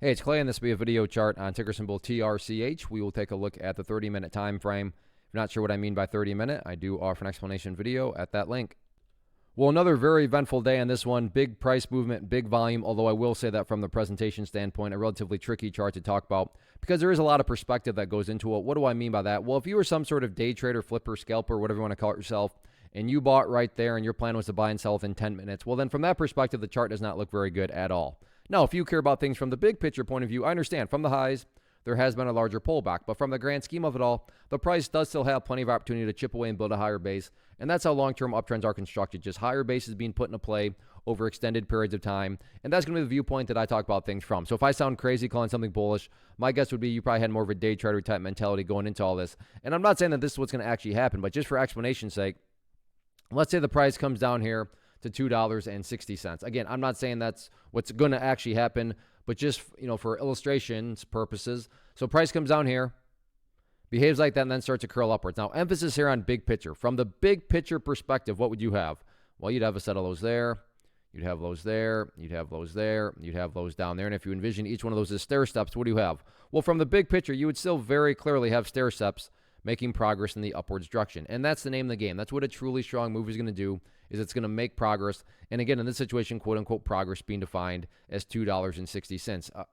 Hey, it's Clay, and this will be a video chart on ticker symbol TRCH. We will take a look at the 30-minute time frame. If you're not sure what I mean by 30-minute, I do offer an explanation video at that link. Well, another very eventful day on this one. Big price movement, big volume, although I will say that from the presentation standpoint, a relatively tricky chart to talk about because there is a lot of perspective that goes into it. What do I mean by that? Well, if you were some sort of day trader, flipper, scalper, whatever you want to call it yourself, and you bought right there and your plan was to buy and sell within 10 minutes, well, then from that perspective, the chart does not look very good at all. Now, if you care about things from the big picture point of view, I understand from the highs, there has been a larger pullback. But from the grand scheme of it all, the price does still have plenty of opportunity to chip away and build a higher base. And that's how long-term uptrends are constructed. Just higher bases being put into play over extended periods of time. And that's going to be the viewpoint that I talk about things from. So if I sound crazy calling something bullish, my guess would be you probably had more of a day trader type mentality going into all this. And I'm not saying that this is what's going to actually happen, but just for explanation's sake, let's say the price comes down here to $2.60. Again, I'm not saying that's what's going to actually happen, but just, for illustrations purposes. So price comes down here, behaves like that, and then starts to curl upwards. Now, emphasis here on big picture. From the big picture perspective, what would you have? Well, you'd have a set of lows there. You'd have lows there. You'd have lows there. You'd have lows down there. And if you envision each one of those as stair steps, what do you have? Well, from the big picture, you would still very clearly have stair steps making progress in the upwards direction. And that's the name of the game. That's what a truly strong move is going to do, is it's going to make progress. And again, in this situation, quote unquote, progress being defined as $2.60.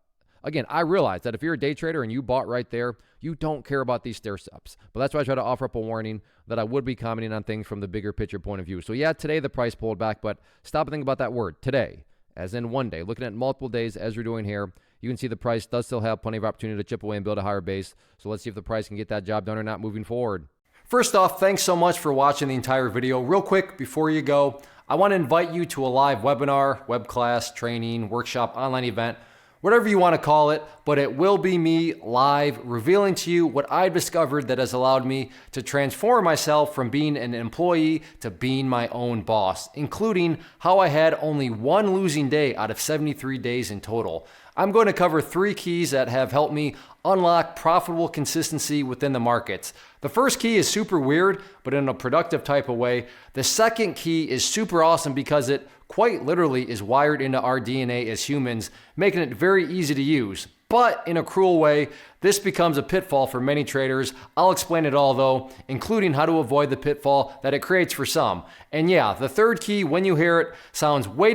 Again, I realize that if you're a day trader and you bought right there, you don't care about these stair steps. But that's why I try to offer up a warning that I would be commenting on things from the bigger picture point of view. So yeah, today the price pulled back, but stop and think about that word, today, as in one day. Looking at multiple days as we're doing here, you can see the price does still have plenty of opportunity to chip away and build a higher base. So let's see if the price can get that job done or not moving forward. First off, thanks so much for watching the entire video. Real quick, before you go, I want to invite you to a live webinar, web class, training, workshop, online event, whatever you want to call it, but it will be me live revealing to you what I've discovered that has allowed me to transform myself from being an employee to being my own boss, including how I had only one losing day out of 73 days in total. I'm going to cover 3 keys that have helped me unlock profitable consistency within the markets. The first key is super weird, but in a productive type of way. The second key is super awesome because it quite literally is wired into our DNA as humans, making it very easy to use. But in a cruel way, this becomes a pitfall for many traders. I'll explain it all though, including how to avoid the pitfall that it creates for some. And yeah, the third key, when you hear it, sounds way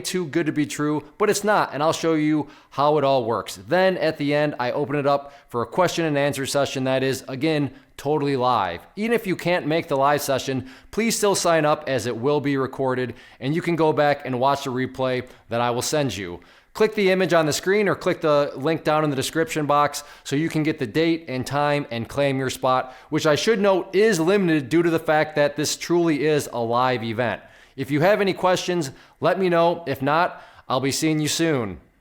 too good to be true, but it's not, and I'll show you how it all works. Then at the end, I open it up for a question and answer session that is, again, totally live. Even if you can't make the live session, please still sign up as it will be recorded, and you can go back and watch the replay that I will send you. Click the image on the screen or click the link down in the description box so you can get the date and time and claim your spot, which I should note is limited due to the fact that this truly is a live event. If you have any questions, let me know. If not, I'll be seeing you soon.